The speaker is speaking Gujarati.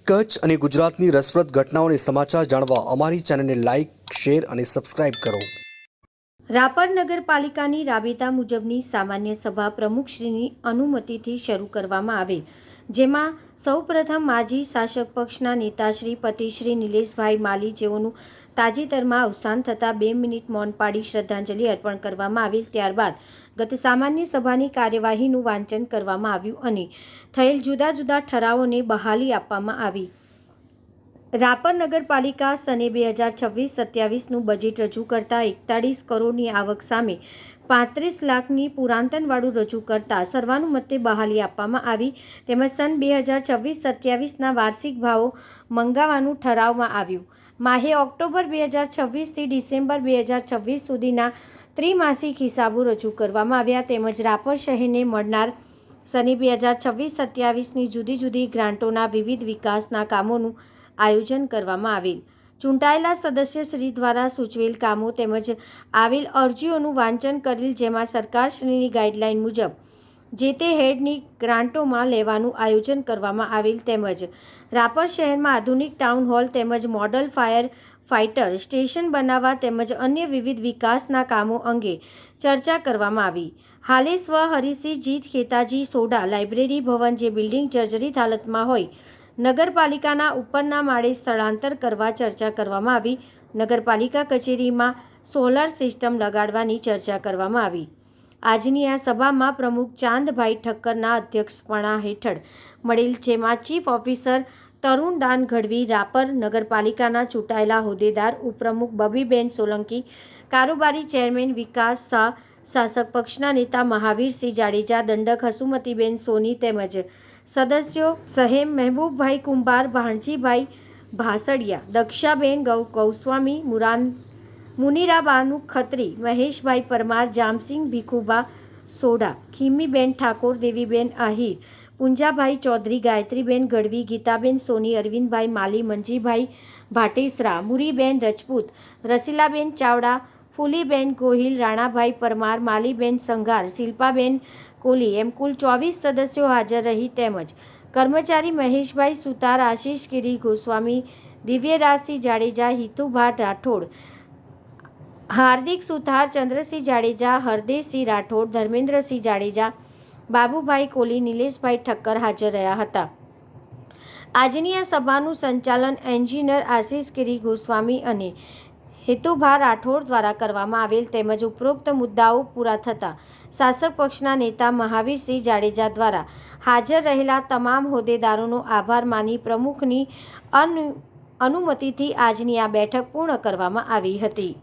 કચ્છ અને ગુજરાતની રસપ્રદ ઘટનાઓને સમાચાર જાણવા અમારી ચેનલને લાઇક, શેર અને સબસ્ક્રાઇબ કરો. રાપર નગરપાલિકાની રાબેતા મુજબની સામાન્ય સભા પ્રમુખશ્રીની અનુમતિથી શરૂ કરવામાં આવેલ, જેમાં સૌપ્રથમ માજી શાસક પક્ષના નેતા શ્રી પતિશ્રી નિલેશભાઈ માલી જેઓનું તાજેતરમાં અવસાન થતાં 2 મિનિટ મૌન પાડી શ્રદ્ધાંજલિ અર્પણ કરવામાં આવેલ. ત્યારબાદ ગત સામાન્ય સભાની કાર્યવાહીનું વાંચન કરવામાં આવ્યું અને થયેલ જુદા જુદા ઠરાવોને બહાલી આપવામાં આવી. રાપર નગરપાલિકા સને 2026-27નું બજેટ રજૂ કરતા 41 કરોડની આવક સામે 35 લાખની પુરાંતનવાળું રજૂ કરતા સર્વાનુમતે બહાલી આપવામાં આવી. તેમજ સન 2026-27ના વાર્ષિક ભાવો મંગાવવાનું ઠરાવવામાં આવ્યું. માહે ઓક્ટોબર 2026થી ડિસેમ્બર 2026 સુધીના ત્રિમાસિક હિસાબો રજૂ કરવામાં આવ્યા. તેમજ રાપર શહેરને મળનાર સને 2026-27ની જુદી જુદી ગ્રાન્ટોના વિવિધ વિકાસના કામોનું આયોજન કરવામાં આવેલ. ચૂંટાયેલા સદસ્યશ્રી દ્વારા સૂચવેલ કામો તેમજ આવેલ અરજીઓનું વાંચન કરેલ, જેમાં સરકારશ્રીની ગાઈડલાઈન મુજબ જે તે હેડની ગ્રાન્ટોમાં લેવાનું આયોજન કરવામાં આવેલ. તેમજ રાપર શહેરમાં આધુનિક ટાઉન હોલ તેમજ મોડલ ફાયર ફાઇટર સ્ટેશન બનાવવા તેમજ અન્ય વિવિધ વિકાસના કામો અંગે ચર્ચા કરવામાં આવી. હાલે સ્વ હરિસિંહ જીત ખેતાજી સોડા લાઇબ્રેરી ભવન જે બિલ્ડિંગ જર્જરિત હાલતમાં હોય, નગરપાલિકાના ઉપરના માળે સ્થળાંતર કરવા ચર્ચા કરવામાં આવી. નગરપાલિકા કચેરીમાં સોલર સિસ્ટમ લગાડવાની ચર્ચા કરવામાં આવી. આજની આ સભામાં પ્રમુખ ચાંદભાઈ ઠક્કરના અધ્યક્ષપણા હેઠળ મળેલ, જેમાં ચીફ ઓફિસર તરુણદાન ગઢવી, રાપર નગરપાલિકાના ચૂંટાયેલા હોદ્દેદાર ઉપપ્રમુખ બબીબેન સોલંકી, કારોબારી ચેરમેન વિકાસ શાહ, શાસક પક્ષના નેતા મહાવીરસિંહ જાડેજા, દંડક હસુમતીબેન સોની તેમજ સદસ્યો સહેમ મહેબૂબભાઈ કુંભાર, ભાણજીભાઈ ભાસડિયા, દક્ષાબેન ગૌસ્વામી, મુનિરાબાનુ ખત્રી, મહેશભાઈ પરમાર, જામસિંહ ભીખુભા સોઢા, ખીમીબેન ઠાકોર, દેવીબેન આહિર, પુંજાભાઈ ચૌધરી, ગાયત્રીબેન ગઢવી, ગીતાબેન સોની, અરવિંદભાઈ માલી, મંજીભાઈ ભાટેસરા, મુરીબેન રજપૂત, રસીલાબેન ચાવડા, ફૂલીબેન ગોહિલ, રાણાભાઈ પરમાર, માલીબેન સંઘાર, શિલ્પાબેન કોલી એમ કુલ 24 સદસ્યો હાજર રહી. તેમજ કર્મચારી મહેશભાઈ સુતાર, આશીષગીરી ગોસ્વામી, દિવ્યરાજસિંહ જાડેજા, હિતુભા રાઠોડ, હાર્દિક સુથાર, ચંદ્રસિંહ જાડેજા, હરદેવસિંહ રાઠોડ, ધર્મેન્દ્રસિંહ જાડેજા, બાબુભાઈ કોલી, નિલેશભાઈ ઠક્કર હાજર રહ્યા હતા. આજની આ સભાનું સંચાલન એન્જિનિયર આશીષગીરી ગોસ્વામી અને હિતુભા રાઠોડ દ્વારા કરવામાં આવેલ. તેમજ ઉપરોક્ત મુદ્દાઓ પૂરા થતાં શાસક પક્ષના નેતા મહાવીરસિંહ જાડેજા દ્વારા હાજર રહેલા તમામ હોદ્દેદારોનો આભાર માની પ્રમુખની અનુમતિથી આજની આ બેઠક પૂર્ણ કરવામાં આવી હતી.